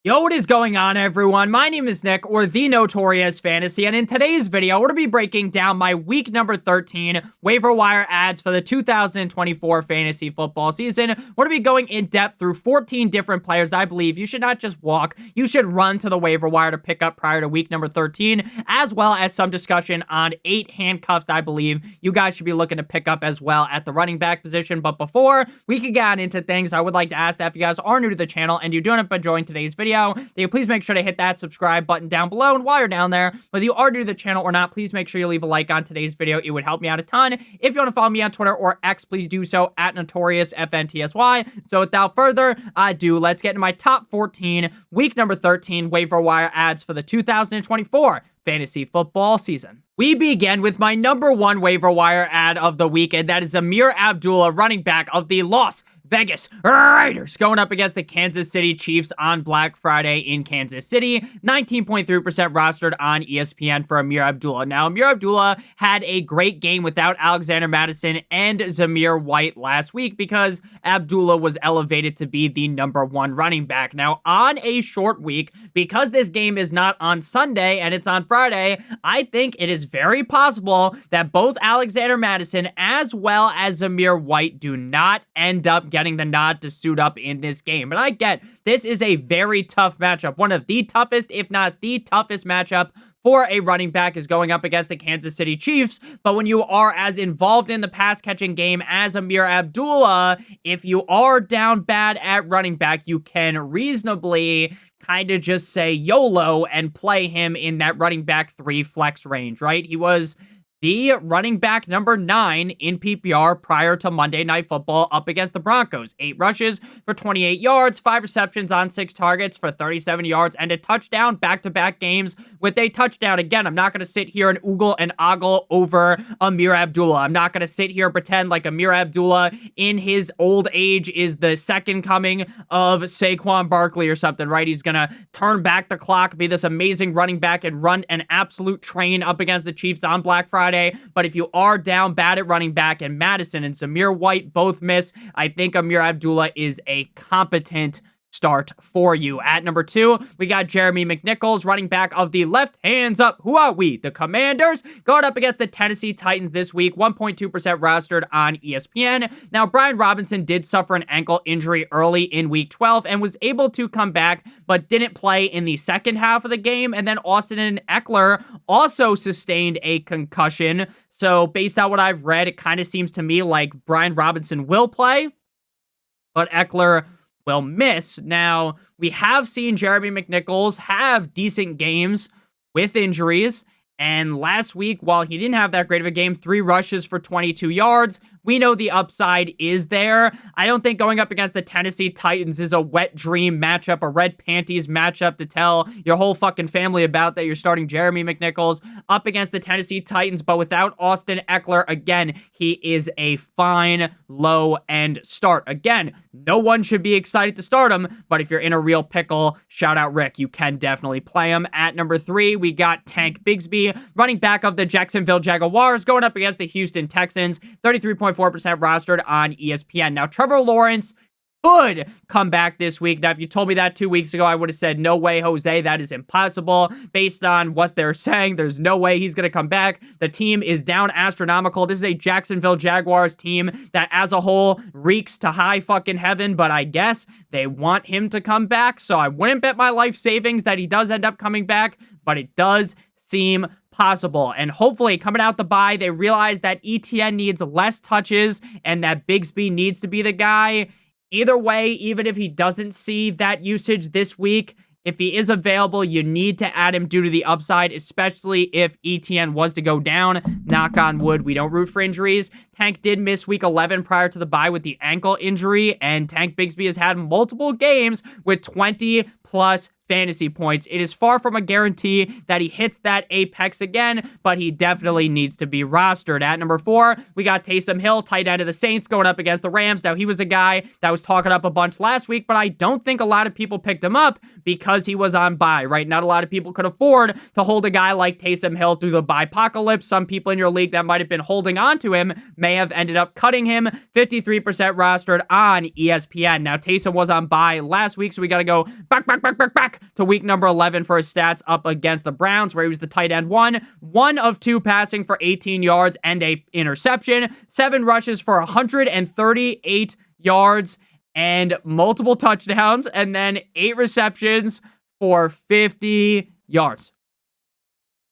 Yo, what is going on, everyone? My name is Nick, or the Notorious Fantasy, and in today's video, we're going to be breaking down my week number 13 waiver wire ads for the 2024 fantasy football season. We're going to be going in depth through 14 different players that I believe you should not just walk, you should run to the waiver wire to pick up prior to week number 13, as well as some discussion on 8 handcuffs that I believe you guys should be looking to pick up as well at the running back position. But before we can get on into things, I would like to ask that if you guys are new to the channel and you don't enjoy today's video, then you please make sure to hit that subscribe button down below. And while you're down there, whether you are new to the channel or not, please make sure you leave a like on today's video. It would help me out a ton. If you want to follow me on Twitter or X, please do so at NotoriousFantasy. So without further ado, let's get into my top 14 week number 13 waiver wire ads for the 2024 fantasy football season. We begin with my number 1 waiver wire ad of the week, and that is Ameer Abdullah, running back of the Las Vegas Raiders, going up against the Kansas City Chiefs on Black Friday in Kansas City. 19.3% rostered on ESPN for Ameer Abdullah. Now, Ameer Abdullah had a great game without Alexander Mattison and Zamir White last week because Abdullah was elevated to be the number 1 running back. Now, on a short week, because this game is not on Sunday and it's on Friday, I think it is very possible that both Alexander Mattison as well as Zamir White do not end up getting the nod to suit up in this game. And I get this is a very tough matchup. One of the toughest, if not the toughest matchup for a running back is going up against the Kansas City Chiefs. But when you are as involved in the pass-catching game as Ameer Abdullah, if you are down bad at running back, you can reasonably kind of just say YOLO and play him in that running back 3 flex range, right? He was the running back number 9 in PPR prior to Monday Night Football up against the Broncos. 8 rushes for 28 yards, 5 receptions on 6 targets for 37 yards, and a touchdown, back-to-back games with a touchdown. Again, I'm not going to sit here and oogle and ogle over Ameer Abdullah. I'm not going to sit here and pretend like Ameer Abdullah in his old age is the second coming of Saquon Barkley or something, right? He's going to turn back the clock, be this amazing running back, and run an absolute train up against the Chiefs on Black Friday. But if you are down bad at running back and Madison and Zamir White both miss, I think Ameer Abdullah is a competent start for you. At number 2, we got Jeremy McNichols, running back of the left hands up. Who are we? The Commanders, going up against the Tennessee Titans this week. 1.2% rostered on ESPN. Now, Brian Robinson did suffer an ankle injury early in week 12 and was able to come back, but didn't play in the second half of the game. And then Austin Eckler also sustained a concussion. So based on what I've read, it kind of seems to me like Brian Robinson will play, but Eckler will miss. Now, we have seen Jeremy McNichols have decent games with injuries, and last week, while he didn't have that great of a game, 3 rushes for 22 yards, we know the upside is there. I don't think going up against the Tennessee Titans is a wet dream matchup, a red panties matchup to tell your whole fucking family about that you're starting Jeremy McNichols up against the Tennessee Titans, but without Austin Eckler, again, he is a fine low-end start. Again, no one should be excited to start him, but if you're in a real pickle, shout out Rick, you can definitely play him. At number 3, we got Tank Bigsby, running back of the Jacksonville Jaguars, going up against the Houston Texans. 33.4% rostered on ESPN. Now, Trevor Lawrence could come back this week. Now, if you told me that 2 weeks ago, I would have said, no way, Jose, that is impossible. Based on what they're saying, there's no way he's going to come back. The team is down astronomical. This is a Jacksonville Jaguars team that as a whole reeks to high fucking heaven, but I guess they want him to come back, so I wouldn't bet my life savings that he does end up coming back, but it does seem possible. And hopefully coming out the bye, they realize that ETN needs less touches and that Bigsby needs to be the guy. Either way, even if he doesn't see that usage this week, if he is available, you need to add him due to the upside, especially if ETN was to go down. Knock on wood, we don't root for injuries. Tank did miss week 11 prior to the bye with the ankle injury, and Tank Bigsby has had multiple games with 20+ fantasy points. It is far from a guarantee that he hits that apex again, but he definitely needs to be rostered. At number 4, we got Taysom Hill, tight end of the Saints, going up against the Rams. Now, he was a guy that was talking up a bunch last week, but I don't think a lot of people picked him up because he was on bye, right? Not a lot of people could afford to hold a guy like Taysom Hill through the bye-apocalypse. Some people in your league that might have been holding on to him may have ended up cutting him. 53% rostered on ESPN. Now, Taysom was on bye last week, so we got to go back to week number 11 for his stats up against the Browns, where he was the tight end 1 of 2 passing for 18 yards and a interception, 7 rushes for 138 yards and multiple touchdowns, and then 8 receptions for 50 yards.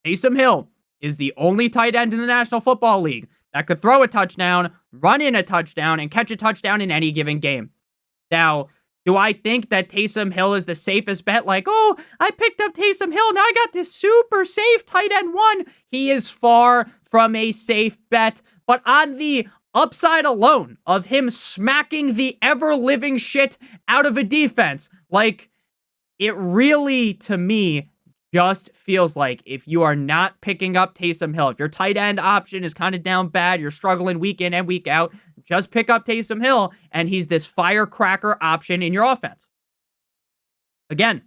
Taysom Hill is the only tight end in the National Football League that could throw a touchdown, run in a touchdown, and catch a touchdown in any given game. Now, do I think that Taysom Hill is the safest bet? Like, oh, I picked up Taysom Hill. Now I got this super safe tight end 1. He is far from a safe bet. But on the upside alone of him smacking the ever-living shit out of a defense, like, it really, to me, just feels like if you are not picking up Taysom Hill, if your tight end option is kind of down bad, you're struggling week in and week out, just pick up Taysom Hill, and he's this firecracker option in your offense. Again,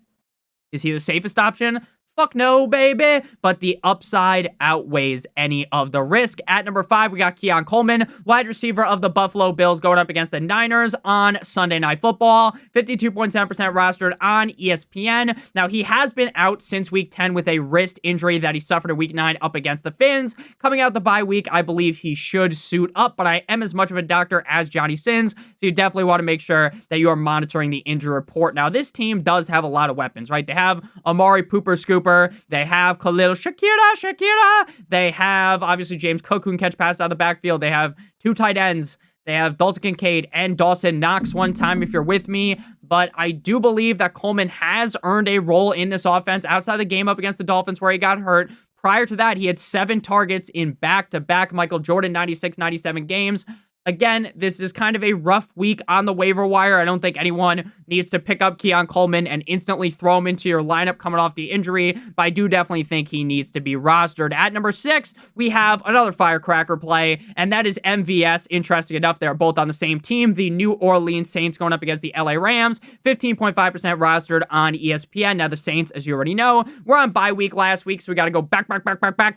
is he the safest option? Fuck no, baby. But the upside outweighs any of the risk. At number 5, we got Keon Coleman, wide receiver of the Buffalo Bills, going up against the Niners on Sunday Night Football. 52.7% rostered on ESPN. Now, he has been out since week 10 with a wrist injury that he suffered in week 9 up against the Finns. Coming out the bye week, I believe he should suit up, but I am as much of a doctor as Johnny Sins, so you definitely want to make sure that you are monitoring the injury report. Now, this team does have a lot of weapons, right? They have Amari Pooper Scooper. They have Khalil Shakira. They have, obviously, James Cook, who can catch passes out of the backfield. They have 2 tight ends. They have Dalton Kincaid and Dawson Knox one time, if you're with me. But I do believe that Coleman has earned a role in this offense outside the game up against the Dolphins where he got hurt. Prior to that, he had 7 targets in back-to-back Michael Jordan 96-97 games. Again, this is kind of a rough week on the waiver wire. I don't think anyone needs to pick up Keon Coleman and instantly throw him into your lineup coming off the injury, but I do definitely think he needs to be rostered. At number 6, we have another firecracker play, and that is MVS. Interesting enough, they're both on the same team. The New Orleans Saints going up against the LA Rams, 15.5% rostered on ESPN. Now, the Saints, as you already know, were on bye week last week, so we got to go back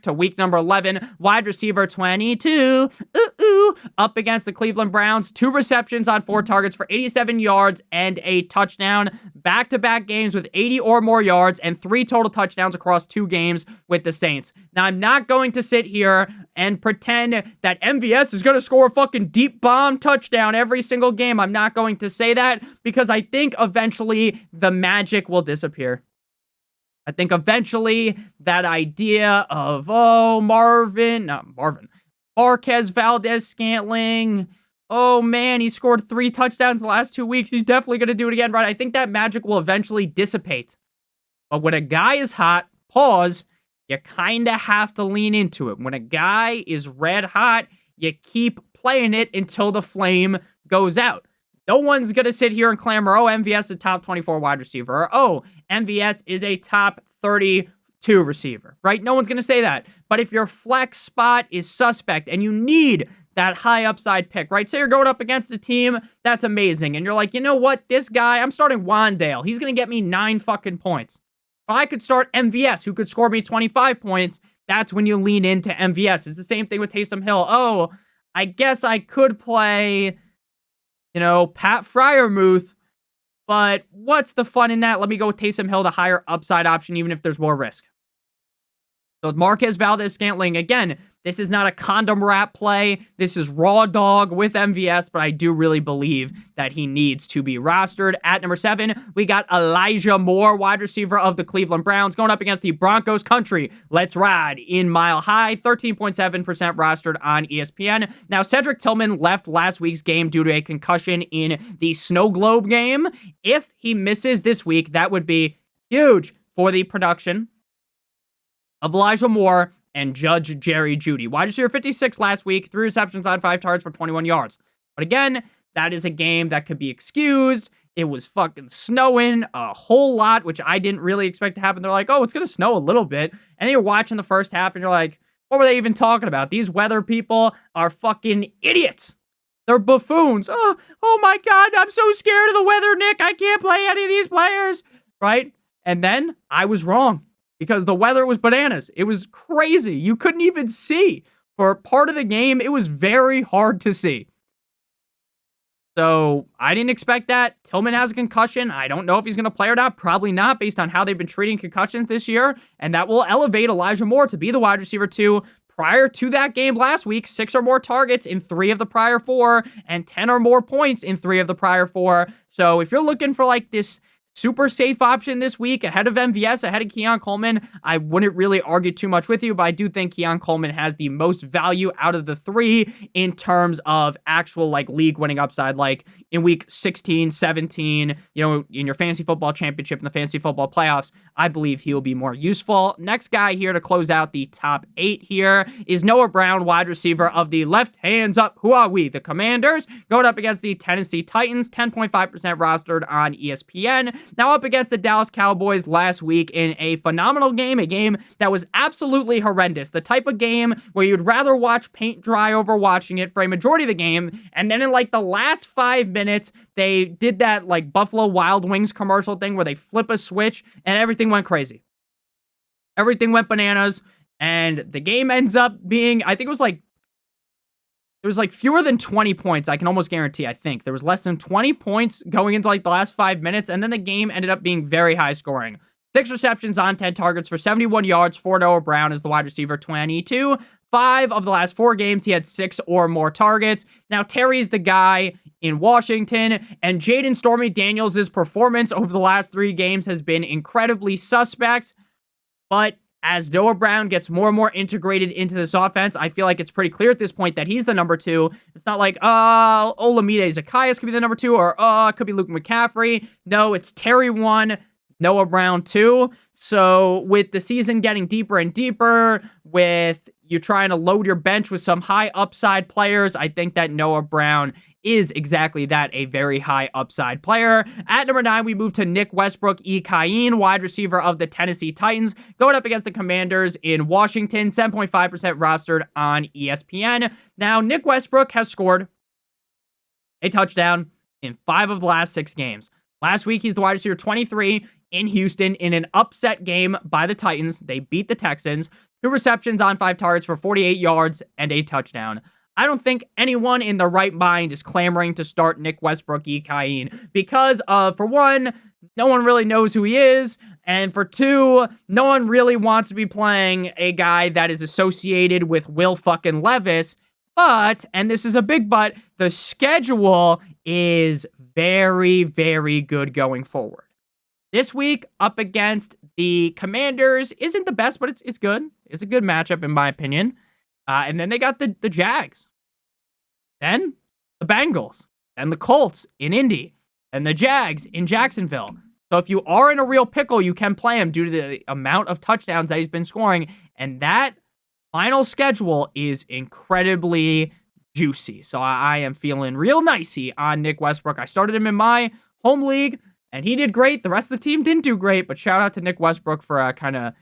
to week number 11. Wide receiver 22, up against the Cleveland Browns, 2 receptions on 4 targets for 87 yards and a touchdown. Back-to-back games with 80 or more yards and 3 total touchdowns across 2 games with the Saints. Now, I'm not going to sit here and pretend that MVS is going to score a fucking deep bomb touchdown every single game. I'm not going to say that because I think eventually the magic will disappear. I think eventually that idea of, Marquez Valdes-Scantling. Oh, man, he scored 3 touchdowns the last 2 weeks. He's definitely going to do it again, right? I think that magic will eventually dissipate. But when a guy is hot, you kind of have to lean into it. When a guy is red hot, you keep playing it until the flame goes out. No one's going to sit here and clamor, oh, MVS is a top 24 wide receiver, or oh, MVS is a top 32 receiver, right? No one's going to say that. But if your flex spot is suspect and you need that high upside pick, right? Say you're going up against a team that's amazing and you're like, you know what? This guy, I'm starting Wandale. He's going to get me 9 fucking points. But I could start MVS, who could score me 25 points. That's when you lean into MVS. It's the same thing with Taysom Hill. Oh, I guess I could play, Pat Freiermuth. But what's the fun in that? Let me go with Taysom Hill, the higher upside option, even if there's more risk. So with Marquez Valdes-Scantling, again, this is not a condom wrap play. This is raw dog with MVS, but I do really believe that he needs to be rostered. At number 7, we got Elijah Moore, wide receiver of the Cleveland Browns, going up against the Broncos country. Let's ride in Mile High, 13.7% rostered on ESPN. Now, Cedric Tillman left last week's game due to a concussion in the Snow Globe game. If he misses this week, that would be huge for the production of Elijah Moore and Judge Jerry Jeudy. Wide receiver 56 last week, 3 receptions on 5 targets for 21 yards. But again, that is a game that could be excused. It was fucking snowing a whole lot, which I didn't really expect to happen. They're like, oh, it's going to snow a little bit. And then you're watching the first half and you're like, what were they even talking about? These weather people are fucking idiots. They're buffoons. Oh my God, I'm so scared of the weather, Nick. I can't play any of these players, right? And then I was wrong because the weather was bananas. It was crazy. You couldn't even see. For part of the game, it was very hard to see. So I didn't expect that. Tillman has a concussion. I don't know if he's going to play or not. Probably not, based on how they've been treating concussions this year. And that will elevate Elijah Moore to be the wide receiver 2. Prior to that game last week, 6 or more targets in 3 of the prior 4, and 10 or more points in 3 of the prior 4. So if you're looking for like this super safe option this week ahead of MVS, ahead of Keon Coleman, I wouldn't really argue too much with you, but I do think Keon Coleman has the most value out of the 3 in terms of actual like league winning upside, like in week 16, 17, in your fantasy football championship and the fantasy football playoffs. I believe he'll be more useful. Next guy here to close out the top 8 here is Noah Brown, wide receiver of the left hands up. Who are we? The Commanders, going up against the Tennessee Titans, 10.5% rostered on ESPN. Now up against the Dallas Cowboys last week in a phenomenal game, a game that was absolutely horrendous. The type of game where you'd rather watch paint dry over watching it for a majority of the game, and then in like the last 5 minutes, they did that like Buffalo Wild Wings commercial thing where they flip a switch and everything went crazy. Everything went bananas, and the game ends up being, I think it was like fewer than 20 points, I can almost guarantee, I think. There was less than 20 points going into like the last 5 minutes, and then the game ended up being very high scoring. 6 receptions on 10 targets for 71 yards for Noah Brown as the wide receiver 22. 5 of the last 4 games, he had 6 or more targets. Now, Terry's the guy in Washington, and Jaden Stormy Daniels' performance over the last 3 games has been incredibly suspect, but as Noah Brown gets more and more integrated into this offense, I feel like it's pretty clear at this point that he's the number 2. It's not like, Olamide Zacchaeus could be the number 2, or, it could be Luke McCaffrey. No, it's Terry 1, Noah Brown 2. So with the season getting deeper and deeper, with you trying to load your bench with some high upside players, I think that Noah Brown is exactly that, a very high upside player. At number 9, we move to Nick Westbrook-Ikhine, wide receiver of the Tennessee Titans, going up against the Commanders in Washington, 7.5% rostered on ESPN. Now, Nick Westbrook has scored a touchdown in 5 of the last 6 games. Last week, he's the wide receiver 23 in Houston in an upset game by the Titans. They beat the Texans. 2 receptions on 5 targets for 48 yards and a touchdown. I don't think anyone in their right mind is clamoring to start Nick Westbrook-Ikhine because, for one, no one really knows who he is, and for 2, no one really wants to be playing a guy that is associated with Will fucking Levis. But, and this is a big but, the schedule is very, very good going forward. This week, up against the Commanders, isn't the best, but it's good. It's a good matchup, in my opinion. And then they got the Jags. Then the Bengals. Then the Colts in Indy. And the Jags in Jacksonville. So if you are in a real pickle, you can play him due to the amount of touchdowns that he's been scoring. And that final schedule is incredibly juicy. So I am feeling real nicey on Nick Westbrook. I started him in my home league, and he did great. The rest of the team didn't do great, but shout out to Nick Westbrook for kind of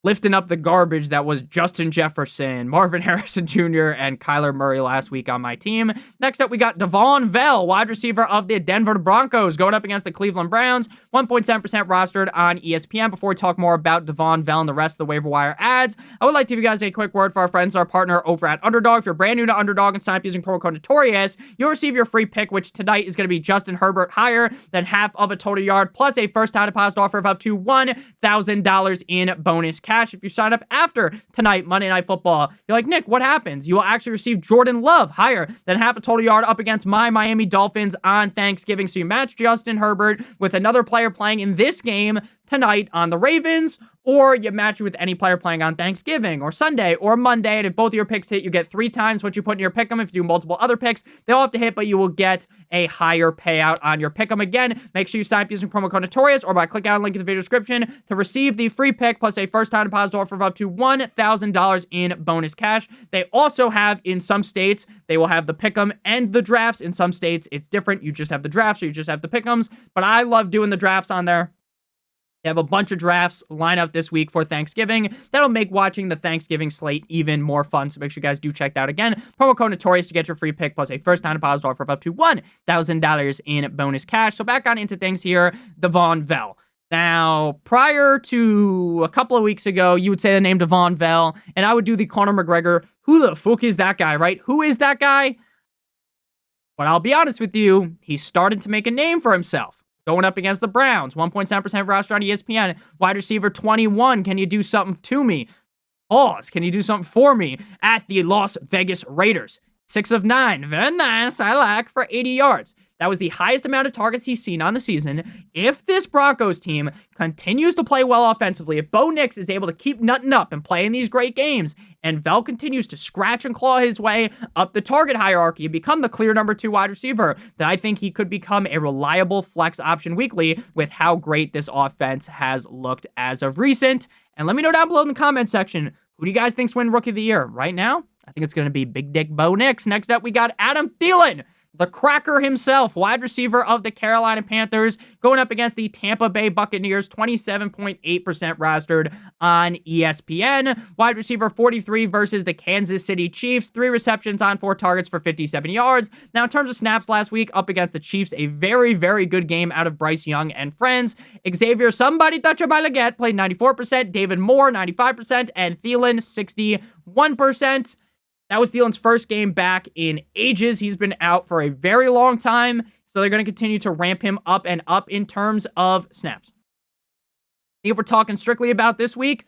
lifting up the garbage that was Justin Jefferson, Marvin Harrison Jr., and Kyler Murray last week on my team. Next up, we got Devaughn Vele, wide receiver of the Denver Broncos, going up against the Cleveland Browns, 1.7% rostered on ESPN. Before we talk more about Devaughn Vele and the rest of the waiver wire ads, I would like to give you guys a quick word for our friends, our partner over at Underdog. If you're brand new to Underdog and sign up using promo code Notorious, you'll receive your free pick, which tonight is going to be Justin Herbert higher than half of a total yard, plus a first-time deposit offer of up to $1,000 in bonus cash. If you sign up after tonight, Monday Night Football, you're like, Nick, what happens? You will actually receive Jordan Love higher than half a total yard up against my Miami Dolphins on Thanksgiving. So you match Justin Herbert with another player playing in this game tonight on the Ravens or you match it with any player playing on Thanksgiving or Sunday or Monday, and if both of your picks hit, you get 3 times what you put in your pick'em. If you do multiple other picks, they all have to hit, but you will get a higher payout on your pick'em. Again, make sure you sign up using promo code Notorious or by clicking on the link in the video description to receive the free pick plus a first-time deposit offer of up to $1,000 in bonus cash. They also have, in some states, they will have the pick'em and the drafts. In some states, it's different. You just have the drafts or you just have the pick'ems, but I love doing the drafts on there. They have a bunch of drafts lined up this week for Thanksgiving. That'll make watching the Thanksgiving slate even more fun, so make sure you guys do check that out. Again, promo code Notorious to get your free pick plus a first-time deposit offer of up to $1,000 in bonus cash. So back on into things here, Devaughn Vele. Now, prior to a couple of weeks ago, you would say the name Devaughn Vele, and I would do the Conor McGregor, who the fuck is that guy, right? Who is that guy? But I'll be honest with you, he's started to make a name for himself. Going up against the Browns, 1.7% roster on ESPN. Wide receiver 21, can you do something to me? Pause, can you do something for me? At the Las Vegas Raiders. 6 of 9, very nice, I like, for 80 yards. That was the highest amount of targets he's seen on the season. If this Broncos team continues to play well offensively, if Bo Nix is able to keep nutting up and playing these great games, and Vele continues to scratch and claw his way up the target hierarchy and become the clear number 2 wide receiver, then I think he could become a reliable flex option weekly with how great this offense has looked as of recent. And let me know down below in the comment section, who do you guys think's winning Rookie of the Year? Right now, I think it's going to be Big Dick Bo Nix. Next up, we got Adam Thielen, the cracker himself, wide receiver of the Carolina Panthers, going up against the Tampa Bay Buccaneers, 27.8% rostered on ESPN. Wide receiver 43 versus the Kansas City Chiefs, 3 receptions on 4 targets for 57 yards. Now, in terms of snaps last week, up against the Chiefs, a very, very good game out of Bryce Young and friends. Xavier, somebody touch him by Leggett, played 94%, David Moore, 95%, and Thielen, 61%. That was Thielen's first game back in ages. He's been out for a very long time, so they're going to continue to ramp him up and up in terms of snaps. If we're talking strictly about this week,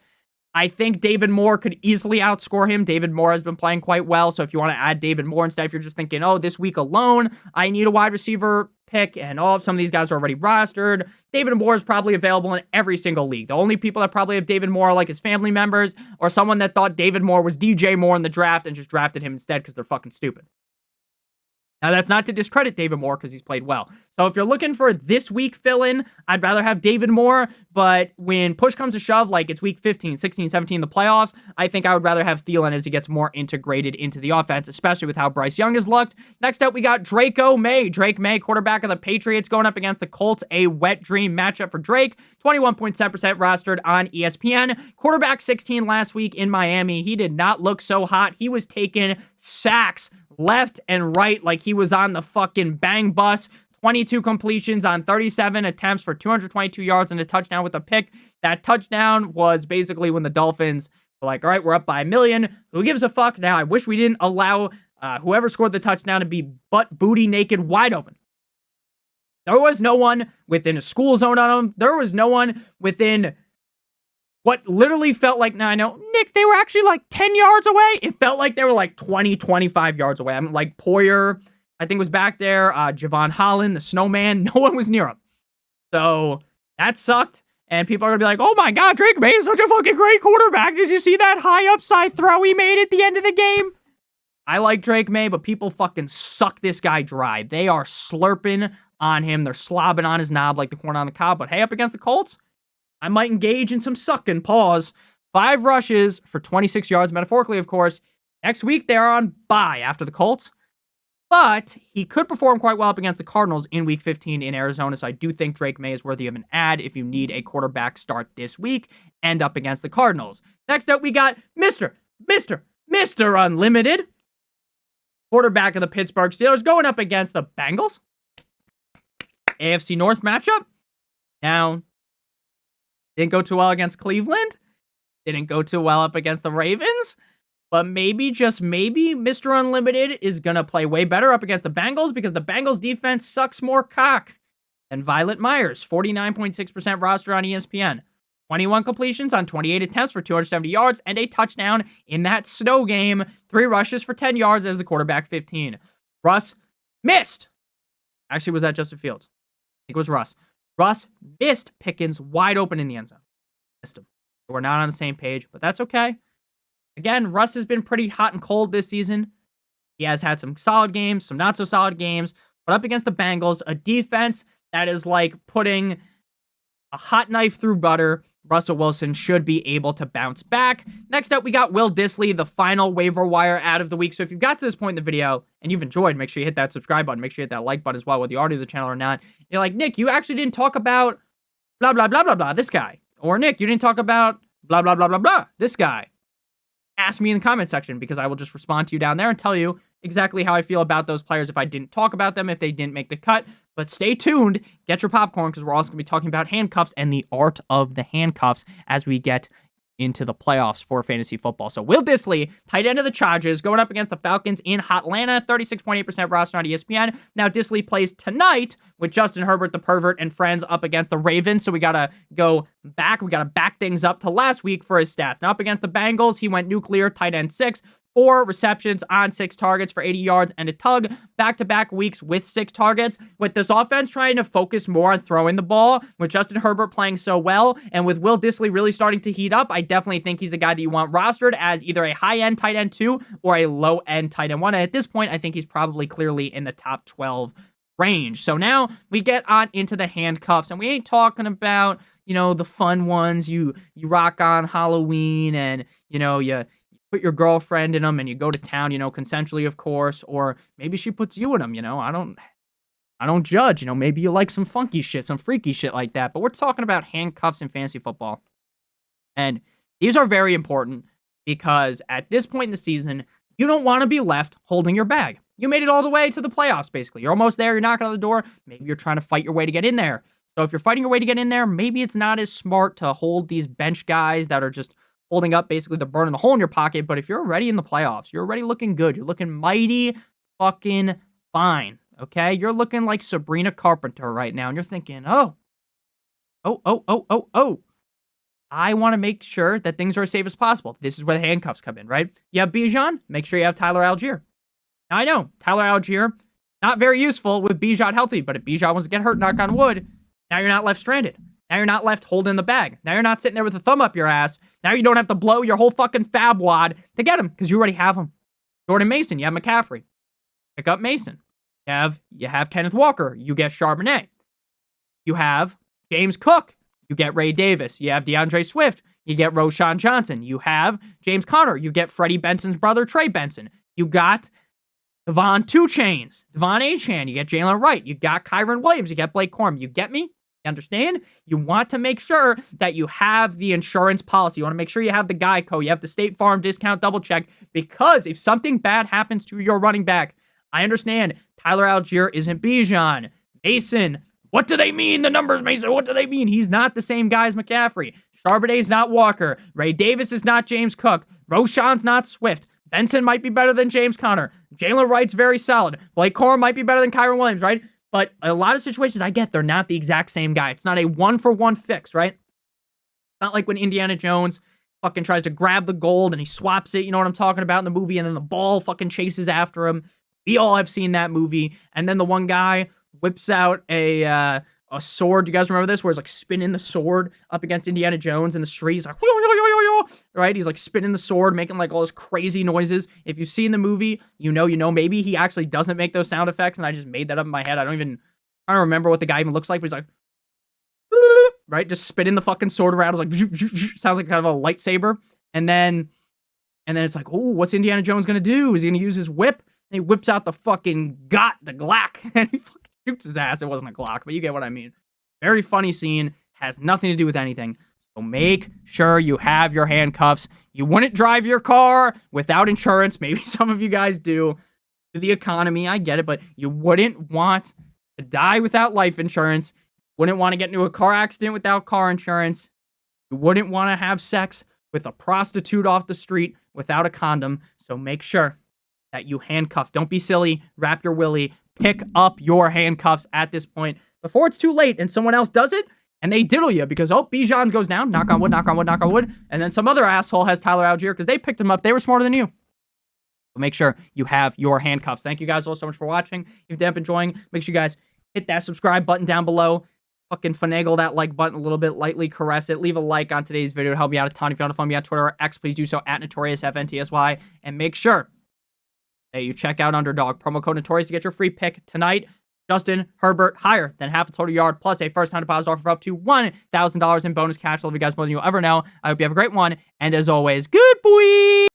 I think David Moore could easily outscore him. David Moore has been playing quite well, so if you want to add David Moore instead, if you're just thinking, oh, this week alone, I need a wide receiver pick, and some of these guys are already rostered, David Moore is probably available in every single league. The only people that probably have David Moore are like his family members or someone that thought David Moore was DJ Moore in the draft and just drafted him instead because they're fucking stupid. Now, that's not to discredit David Moore because he's played well. So if you're looking for this week fill-in, I'd rather have David Moore. But when push comes to shove, like it's week 15, 16, 17, the playoffs, I think I would rather have Thielen as he gets more integrated into the offense, especially with how Bryce Young has looked. Next up, we got Maye. Drake Maye, quarterback of the Patriots, going up against the Colts, a wet dream matchup for Drake. 21.7% rostered on ESPN. Quarterback 16 last week in Miami. He did not look so hot. He was taking sacks left and right like he was on the fucking bang bus. 22 completions on 37 attempts for 222 yards and a touchdown with a pick. That touchdown was basically when the Dolphins were like, all right, we're up by 1 million. Who gives a fuck? Now, I wish we didn't allow whoever scored the touchdown to be butt booty naked wide open. There was no one within a school zone on him. There was no one within what literally felt like, now I know, Nick, they were actually like 10 yards away. It felt like they were like 20, 25 yards away. I mean, like Poyer, I think was back there. Javon Holland, the snowman, no one was near him. So that sucked. And people are going to be like, oh my God, Drake Maye is such a fucking great quarterback. Did you see that high upside throw he made at the end of the game? I like Drake Maye, but people fucking suck this guy dry. They are slurping on him. They're slobbing on his knob like the corn on the cob. But hey, up against the Colts, I might engage in some sucking. Pause. 5 rushes for 26 yards, metaphorically, of course. Next week, they're on bye after the Colts. But he could perform quite well up against the Cardinals in Week 15 in Arizona, so I do think Drake Maye is worthy of an ad if you need a quarterback start this week and up against the Cardinals. Next up, we got Mr. Unlimited, quarterback of the Pittsburgh Steelers, going up against the Bengals. AFC North matchup. Now, didn't go too well against Cleveland. Didn't go too well up against the Ravens. But maybe, just maybe, Mr. Unlimited is going to play way better up against the Bengals because the Bengals defense sucks more cock than Violet Myers. 49.6% roster on ESPN. 21 completions on 28 attempts for 270 yards and a touchdown in that snow game. 3 rushes for 10 yards as the quarterback 15. Russ missed. Actually, was that Justin Fields? I think it was Russ. Russ missed Pickens wide open in the end zone. Missed him. We're not on the same page, but that's okay. Again, Russ has been pretty hot and cold this season. He has had some solid games, some not so solid games, but up against the Bengals, a defense that is like putting a hot knife through butter, Russell Wilson should be able to bounce back. Next up, we got Will Dissly, the final waiver wire ad of the week. So if you've got to this point in the video and you've enjoyed, make sure you hit that subscribe button. Make sure you hit that like button as well, whether you're already to the channel or not. You're like, Nick, you actually didn't talk about blah, blah, blah, blah, blah, this guy. Or Nick, you didn't talk about blah, blah, blah, blah, blah, this guy. Ask me in the comment section because I will just respond to you down there and tell you exactly how I feel about those players if I didn't talk about them, if they didn't make the cut. But stay tuned, get your popcorn, because we're also going to be talking about handcuffs and the art of the handcuffs as we get into the playoffs for fantasy football. So Will Dissly, tight end of the Chargers, going up against the Falcons in Hotlanta, 36.8% roster on ESPN. Now Dissly plays tonight with Justin Herbert, the pervert, and friends up against the Ravens. So we got to go back. We got to back things up to last week for his stats. Now up against the Bengals, he went nuclear, tight end 6. 4 receptions on 6 targets for 80 yards and a tug. Back-to-back weeks with 6 targets. With this offense trying to focus more on throwing the ball, with Justin Herbert playing so well, and with Will Dissly really starting to heat up, I definitely think he's a guy that you want rostered as either a high-end tight end 2 or a low-end tight end 1. And at this point, I think he's probably clearly in the top 12 range. So now we get on into the handcuffs, and we ain't talking about, you know, the fun ones you rock on Halloween and, you know, you put your girlfriend in them and you go to town, you know, consensually, of course, or maybe she puts you in them, you know, I don't judge, you know, maybe you like some funky shit, some freaky shit like that, but we're talking about handcuffs in fantasy football. And these are very important because at this point in the season, you don't want to be left holding your bag. You made it all the way to the playoffs, basically. You're almost there, you're knocking on the door, maybe you're trying to fight your way to get in there. So if you're fighting your way to get in there, maybe it's not as smart to hold these bench guys that are just holding up, basically, they're burning the hole in your pocket. But if you're already in the playoffs, you're already looking good. You're looking mighty fucking fine, okay? You're looking like Sabrina Carpenter right now, and you're thinking, oh. I want to make sure that things are as safe as possible. This is where the handcuffs come in, right? You have Bijan, make sure you have Tyler Algier. Now, I know, Tyler Algier, not very useful with Bijan healthy, but if Bijan wants to get hurt, knock on wood, now you're not left stranded. Now you're not left holding the bag. Now you're not sitting there with a thumb up your ass. Now you don't have to blow your whole fucking fab wad to get him because you already have him. Jordan Mason, you have McCaffrey. Pick up Mason. You have Kenneth Walker. You get Charbonnet. You have James Cook. You get Ray Davis. You have DeAndre Swift. You get Roshan Johnson. You have James Conner. You get Freddie Benson's brother, Trey Benson. You got Devon Devon Achane. You get Jalen Wright. You got Kyron Williams. You get Blake Corum. You get me? You understand? You want to make sure that you have the insurance policy. You want to make sure you have the Geico. You have the State Farm discount double check, because if something bad happens to your running back, I understand Tyler Algier isn't Bijan. Mason, what do they mean? The numbers, Mason, what do they mean? He's not the same guy as McCaffrey. Charbonnet's not Walker. Ray Davis is not James Cook. Roshan's not Swift. Benson might be better than James Conner. Jalen Wright's very solid. Blake Corum might be better than Kyron Williams, right? But a lot of situations, I get they're not the exact same guy. It's not a one-for-one fix, right? Not like when Indiana Jones fucking tries to grab the gold and he swaps it, you know what I'm talking about in the movie, and then the ball fucking chases after him. We all have seen that movie. And then the one guy whips out a sword. Do you guys remember this? Where he's like spinning the sword up against Indiana Jones in the street. He's like, right? He's like spinning the sword, making like all those crazy noises. If you've seen the movie, you know. Maybe he actually doesn't make those sound effects, and I just made that up in my head. I don't remember what the guy even looks like, but he's like, right? Just spinning the fucking sword around. It's like, sounds like kind of a lightsaber. And then it's like, oh, what's Indiana Jones going to do? Is he going to use his whip? And he whips out the fucking the Glock, and he fucking shoots his ass. It wasn't a Glock, but you get what I mean. Very funny scene. Has nothing to do with anything. So make sure you have your handcuffs. You wouldn't drive your car without insurance. Maybe some of you guys do. The economy, I get it, but you wouldn't want to die without life insurance. Wouldn't want to get into a car accident without car insurance. You wouldn't want to have sex with a prostitute off the street without a condom. So make sure that you handcuff. Don't be silly. Wrap your willy. Pick up your handcuffs at this point before it's too late and someone else does it and they diddle you because, oh, Bijan goes down. Knock on wood, knock on wood, knock on wood. And then some other asshole has Tyler Algier because they picked him up. They were smarter than you. But make sure you have your handcuffs. Thank you guys all so much for watching. If you end up enjoying, make sure you guys hit that subscribe button down below. fucking finagle that like button a little bit, lightly caress it. Leave a like on today's video to help me out a ton. If you want to follow me on Twitter or X, please do so at NotoriousFantasy. And make sure that you check out Underdog. Promo code Notorious to get your free pick tonight. Justin Herbert, higher than half a total yard, plus a first-time deposit offer for up to $1,000 in bonus cash. I love you guys more than you'll ever know. I hope you have a great one. And as always, good boy!